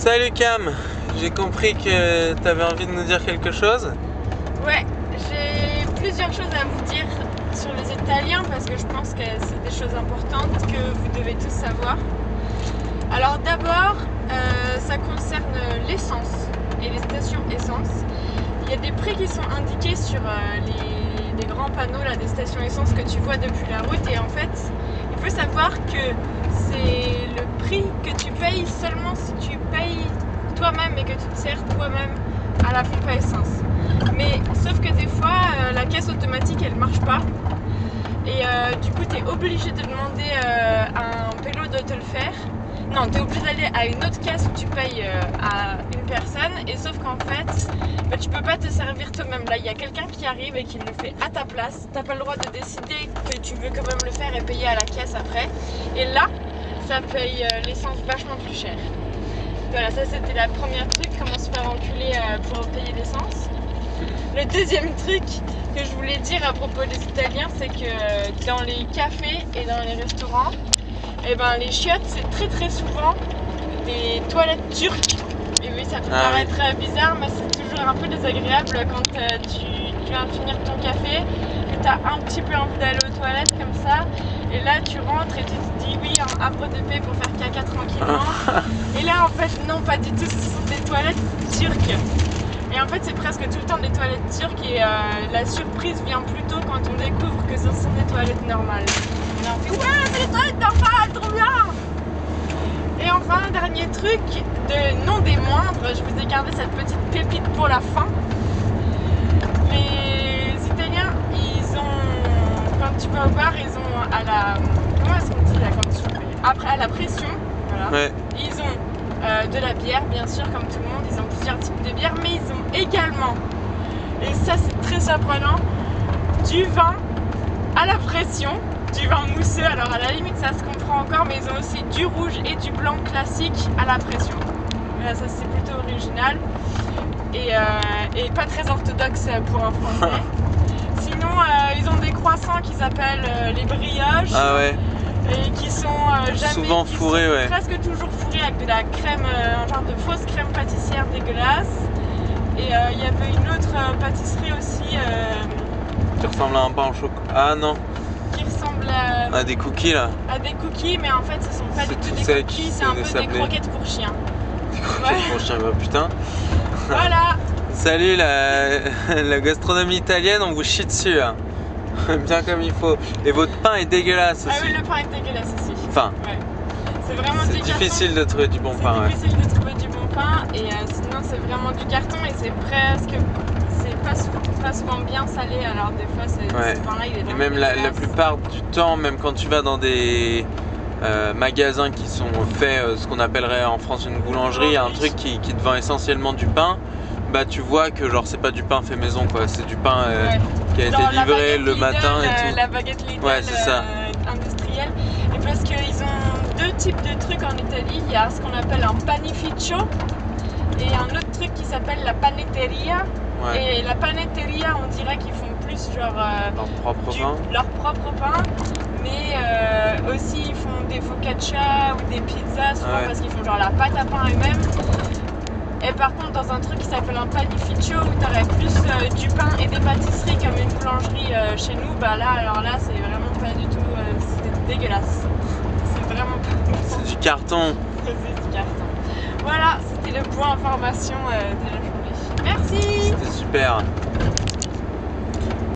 Salut Cam, j'ai compris que tu avais envie de nous dire quelque chose. Ouais, j'ai plusieurs choses à vous dire sur les Italiens parce que je pense que c'est des choses importantes que vous devez tous savoir. Alors d'abord, ça concerne l'essence et les stations essence. Il y a des prix qui sont indiqués sur les grands panneaux là, des stations essence que tu vois depuis la route, et en fait, il faut savoir que c'est le prix que tu payes seulement si tu payes toi-même et que tu te sers toi-même à la pompe à essence. Mais sauf que des fois, la caisse automatique elle marche pas, et du coup tu es obligé de demander à un pélo de te le faire. Non, tu es obligé d'aller à une autre caisse où tu payes à une personne, et sauf qu'en fait, tu peux pas te servir toi-même. Là, il y a quelqu'un qui arrive et qui le fait à ta place. T'as pas le droit de décider que tu veux quand même le faire et payer à la caisse après. Et là, ça paye l'essence vachement plus cher. Voilà, ça c'était la première truc, comment se faire enculer pour payer l'essence. Le deuxième truc que je voulais dire à propos des Italiens, c'est que dans les cafés et dans les restaurants, et ben les chiottes c'est très souvent des toilettes turques. Et oui, ça peut paraître bizarre, mais c'est toujours un peu désagréable quand tu viens de finir ton café, que tu as un petit peu envie d'aller aux toilettes comme ça, et là tu rentres et tu te dis oui, un havre de paix pour faire caca tranquillement. Et là en fait non, pas du tout, ce sont des toilettes turques. Et en fait c'est presque tout le temps des toilettes turques, et la surprise vient plutôt quand on découvre que ce sont des toilettes normales. Et on fait ouais, c'est des toilettes normales, trop bien. Et enfin, un dernier truc, non des moindres, je vous ai gardé cette petite pépite pour la fin. Les Italiens, ils ont, quand tu vas au bar, ils ont à la, comment est-ce qu'on dit là quand tu fais, après à la pression, voilà. Ouais. Ils ont de la bière, bien sûr, comme tout le monde, ils ont plusieurs types de bière, mais ils ont également, et ça c'est très surprenant, du vin à la pression. Du vin mousseux, alors à la limite ça se comprend encore, mais ils ont aussi du rouge et du blanc classique à la pression. Là, ça c'est plutôt original et pas très orthodoxe pour un Français. Sinon ils ont des croissants qui s'appellent les brioches. Ah ouais. Et qui sont jamais souvent fourrés, ouais. Presque toujours fourrés avec de la crème, un genre de fausse crème pâtissière dégueulasse. Et il y avait une autre pâtisserie aussi qui ressemble à un pain au chocolat. Ah non. Qui ressemble à des cookies là. À des cookies, mais en fait ce sont pas du tout des cookies, c'est un peu des croquettes pour chiens. Des croquettes pour chiens, bah putain. Voilà. Salut la gastronomie italienne, on vous chie dessus hein. Bien comme il faut. Et votre pain est dégueulasse aussi. Ah oui, le pain est dégueulasse aussi. Enfin, ouais. C'est vraiment du carton. Difficile de trouver du bon pain. C'est difficile de trouver du bon pain, et sinon c'est vraiment du carton, et c'est presque, c'est pas souvent bien salé, alors des fois ce pain-là il est vraiment et même la plupart du temps, même quand tu vas dans des magasins qui sont faits, ce qu'on appellerait en France une boulangerie, un truc qui te vend essentiellement du pain, bah tu vois que genre c'est pas du pain fait maison quoi, c'est du pain qui a été livré le matin et tout. La baguette Lidl industrielle. Et parce qu'ils ont deux types de trucs en Italie, il y a ce qu'on appelle un panificio et un autre truc qui s'appelle la panetteria. Ouais. Et la panetteria, on dirait qu'ils font plus genre leur propre pain, mais aussi ils font des focaccia ou des pizzas souvent parce qu'ils font genre la pâte à pain eux-mêmes. Et par contre, dans un truc qui s'appelle un panificio où tu aurais plus du pain et des pâtisseries comme une boulangerie chez nous, bah là, alors là, c'est vraiment pas du tout, c'est dégueulasse. C'est vraiment pas. C'est du carton. C'est du carton. Voilà, c'était le point information de la journée. Merci. C'était super.